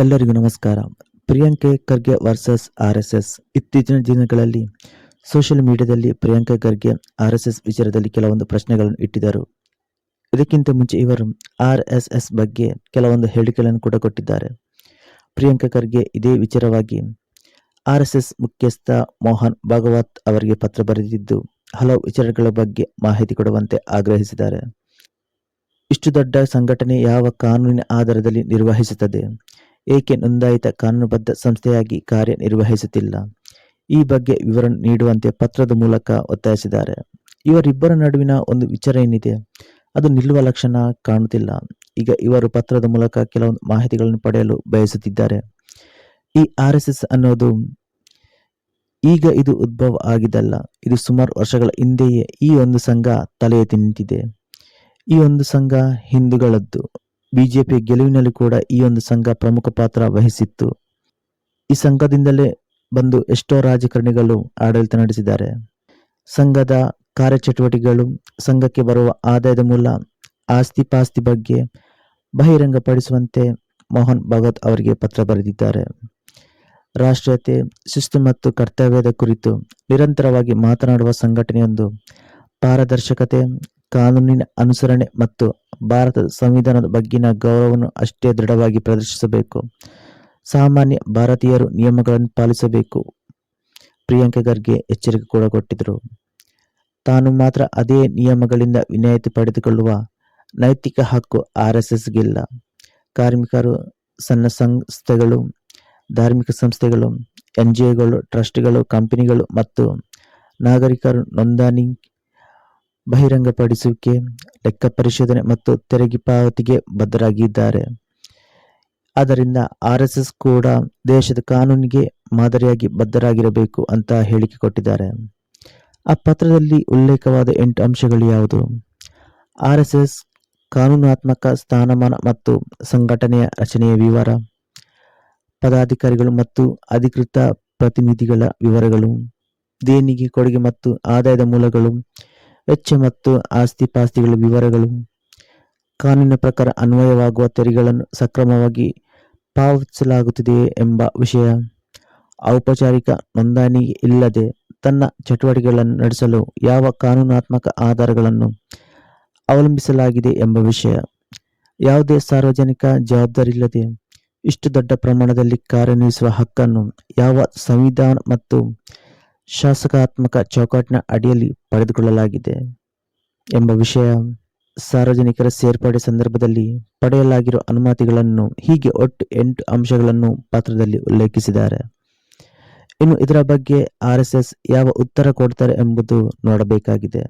ಎಲ್ಲರಿಗೂ ನಮಸ್ಕಾರ. ಪ್ರಿಯಾಂಕೆ Kharge versus RSS. ಇತ್ತೀಚಿನ ದಿನಗಳಲ್ಲಿ ಸೋಷಿಯಲ್ ಮೀಡಿಯಾದಲ್ಲಿ ಪ್ರಿಯಾಂಕೆ ಖರ್ಗೆ ಆರ್ಎಸ್ಎಸ್ ವಿಚಾರದಲ್ಲಿ ಕೆಲವೊಂದು ಪ್ರಶ್ನೆಗಳನ್ನು ಇಟ್ಟಿದ್ದರು. ಇದಕ್ಕಿಂತ ಮುಂಚೆ ಇವರು ಆರ್ಎಸ್ಎಸ್ ಬಗ್ಗೆ ಕೆಲವೊಂದು ಹೇಳಿಕೆಗಳನ್ನು ಕೂಡ ಕೊಟ್ಟಿದ್ದಾರೆ. ಪ್ರಿಯಾಂಕೆ ಖರ್ಗೆ ಇದೇ ವಿಚಾರವಾಗಿ ಆರ್ಎಸ್ಎಸ್ ಮುಖ್ಯಸ್ಥ ಮೋಹನ್ ಭಾಗವತ್ ಅವರಿಗೆ ಪತ್ರ ಬರೆದಿದ್ದು ಹಲವು ವಿಚಾರಗಳ ಬಗ್ಗೆ ಮಾಹಿತಿ ಕೊಡುವಂತೆ ಆಗ್ರಹಿಸಿದ್ದಾರೆ. ಇಷ್ಟು ದೊಡ್ಡ ಸಂಘಟನೆ ಯಾವ ಕಾನೂನಿನ ಆಧಾರದಲ್ಲಿ ನಿರ್ವಹಿಸುತ್ತದೆ? ಏಕೆ ನೋಂದಾಯಿತ ಕಾನೂನುಬದ್ಧ ಸಂಸ್ಥೆಯಾಗಿ ಕಾರ್ಯನಿರ್ವಹಿಸುತ್ತಿಲ್ಲ? ಈ ಬಗ್ಗೆ ವಿವರಣೆ ನೀಡುವಂತೆ ಪತ್ರದ ಮೂಲಕ ಒತ್ತಾಯಿಸಿದ್ದಾರೆ. ಇವರಿಬ್ಬರ ನಡುವಿನ ಒಂದು ವಿಚಾರ ಏನಿದೆ ಅದು ನಿಲ್ಲುವ ಲಕ್ಷಣ ಕಾಣುತ್ತಿಲ್ಲ. ಈಗ ಇವರು ಪತ್ರದ ಮೂಲಕ ಕೆಲವೊಂದು ಮಾಹಿತಿಗಳನ್ನು ಪಡೆಯಲು ಬಯಸುತ್ತಿದ್ದಾರೆ. ಈ ಆರ್ಎಸ್ಎಸ್ ಅನ್ನೋದು ಈಗ ಇದು ಉದ್ಭವ ಆಗಿದ್ದಲ್ಲ. ಇದು ಸುಮಾರು ವರ್ಷಗಳ ಹಿಂದೆಯೇ ಈ ಒಂದು ಸಂಘ ತಲೆ ಎತ್ತಿ ನಿಂತಿದೆ. ಈ ಒಂದು ಸಂಘ ಹಿಂದೂಗಳದ್ದು. ಬಿಜೆಪಿ ಗೆಲುವಿನಲ್ಲಿ ಕೂಡ ಈ ಒಂದು ಸಂಘ ಪ್ರಮುಖ ಪಾತ್ರ ವಹಿಸಿತ್ತು. ಈ ಸಂಘದಿಂದಲೇ ಬಂದು ಎಷ್ಟೋ ರಾಜಕಾರಣಿಗಳು ಆಡಳಿತ ನಡೆಸಿದ್ದಾರೆ. ಸಂಘದ ಕಾರ್ಯಚಟುವಟಿಕೆಗಳು, ಸಂಘಕ್ಕೆ ಬರುವ ಆದಾಯದ ಮೂಲ, ಆಸ್ತಿ ಪಾಸ್ತಿ ಬಗ್ಗೆ ಬಹಿರಂಗಪಡಿಸುವಂತೆ ಮೋಹನ್ ಭಾಗವತ್ ಅವರಿಗೆ ಪತ್ರ ಬರೆದಿದ್ದಾರೆ. ರಾಷ್ಟ್ರೀಯತೆ, ಶಿಸ್ತು ಮತ್ತು ಕರ್ತವ್ಯದ ಕುರಿತು ನಿರಂತರವಾಗಿ ಮಾತನಾಡುವ ಸಂಘಟನೆಯೊಂದು ಪಾರದರ್ಶಕತೆ, ಕಾನೂನಿನ ಅನುಸರಣೆ ಮತ್ತು ಭಾರತದ ಸಂವಿಧಾನದ ಬಗ್ಗಿನ ಗೌರವವನ್ನು ಅಷ್ಟೇ ದೃಢವಾಗಿ ಪ್ರದರ್ಶಿಸಬೇಕು. ಸಾಮಾನ್ಯ ಭಾರತೀಯರು ನಿಯಮಗಳನ್ನು ಪಾಲಿಸಬೇಕು. ಪ್ರಿಯಾಂಕೆ ಖರ್ಗೆ ಎಚ್ಚರಿಕೆ ಕೂಡ ಕೊಟ್ಟಿದ್ದರು. ತಾನು ಮಾತ್ರ ಅದೇ ನಿಯಮಗಳಿಂದ ವಿನಾಯಿತಿ ಪಡೆದುಕೊಳ್ಳುವ ನೈತಿಕ ಹಕ್ಕು ಆರ್ಎಸ್ಎಸ್ಗಿಲ್ಲ. ಕಾರ್ಮಿಕರು, ಸಣ್ಣ ಸಂಸ್ಥೆಗಳು, ಧಾರ್ಮಿಕ ಸಂಸ್ಥೆಗಳು, ಎನ್ಜಿಒಗಳು, ಟ್ರಸ್ಟ್ಗಳು, ಕಂಪನಿಗಳು ಮತ್ತು ನಾಗರಿಕರು ನೋಂದಣಿ, ಬಹಿರಂಗಪಡಿಸುವಿಕೆ, ಲೆಕ್ಕ ಪರಿಶೋಧನೆ ಮತ್ತು ತೆರಿಗೆ ಪಾವತಿಗೆ ಬದ್ಧರಾಗಿದ್ದಾರೆ. ಆದ್ದರಿಂದ ಆರ್ಎಸ್ಎಸ್ ಕೂಡ ದೇಶದ ಕಾನೂನಿಗೆ ಮಾದರಿಯಾಗಿ ಬದ್ಧರಾಗಿರಬೇಕು ಅಂತ ಹೇಳಿಕೆ ಕೊಟ್ಟಿದ್ದಾರೆ. ಆ ಪತ್ರದಲ್ಲಿ ಉಲ್ಲೇಖವಾದ 8 ಅಂಶಗಳು ಯಾವುದು? ಆರ್ಎಸ್ಎಸ್ ಕಾನೂನಾತ್ಮಕ ಸ್ಥಾನಮಾನ ಮತ್ತು ಸಂಘಟನೆಯ ರಚನೆಯ ವಿವರ, ಪದಾಧಿಕಾರಿಗಳು ಮತ್ತು ಅಧಿಕೃತ ಪ್ರತಿನಿಧಿಗಳ ವಿವರಗಳು, ದೇಣಿಗೆ, ಕೊಡುಗೆ ಮತ್ತು ಆದಾಯದ ಮೂಲಗಳು, ವೆಚ್ಚ ಮತ್ತು ಆಸ್ತಿ ಪಾಸ್ತಿಗಳ ವಿವರಗಳು, ಕಾನೂನಿನ ಪ್ರಕಾರ ಅನ್ವಯವಾಗುವ ತೆರಿಗೆಗಳನ್ನು ಸಕ್ರಮವಾಗಿ ಪಾವತಿಸಲಾಗುತ್ತಿದೆಯೇ ಎಂಬ ವಿಷಯ, ಔಪಚಾರಿಕ ನೋಂದಣಿ ಇಲ್ಲದೆ ತನ್ನ ಚಟುವಟಿಕೆಗಳನ್ನು ನಡೆಸಲು ಯಾವ ಕಾನೂನಾತ್ಮಕ ಆಧಾರಗಳನ್ನು ಅವಲಂಬಿಸಲಾಗಿದೆ ಎಂಬ ವಿಷಯ, ಯಾವುದೇ ಸಾರ್ವಜನಿಕ ಜವಾಬ್ದಾರಿ ಇಲ್ಲದೆ ಇಷ್ಟು ದೊಡ್ಡ ಪ್ರಮಾಣದಲ್ಲಿ ಕಾರ್ಯನಿರ್ವಹಿಸುವ ಹಕ್ಕನ್ನು ಯಾವ ಸಂವಿಧಾನ ಮತ್ತು ಶಾಸಕಾತ್ಮಕ ಚೌಕಟ್ಟಿನ ಅಡಿಯಲ್ಲಿ ಪಡೆದುಕೊಳ್ಳಲಾಗಿದೆ ಎಂಬ ವಿಷಯ, ಸಾರ್ವಜನಿಕರ ಸೇರ್ಪಡೆ ಸಂದರ್ಭದಲ್ಲಿ ಪಡೆಯಲಾಗಿರುವ ಅನುಮತಿಗಳನ್ನು, ಹೀಗೆ ಒಟ್ಟು 8 ಅಂಶಗಳನ್ನು ಪತ್ರದಲ್ಲಿ ಉಲ್ಲೇಖಿಸಿದ್ದಾರೆ. ಇನ್ನು ಇದರ ಬಗ್ಗೆ ಆರ್ಎಸ್ಎಸ್ ಯಾವ ಉತ್ತರ ಕೊಡ್ತಾರೆ ಎಂಬುದು ನೋಡಬೇಕಾಗಿದೆ.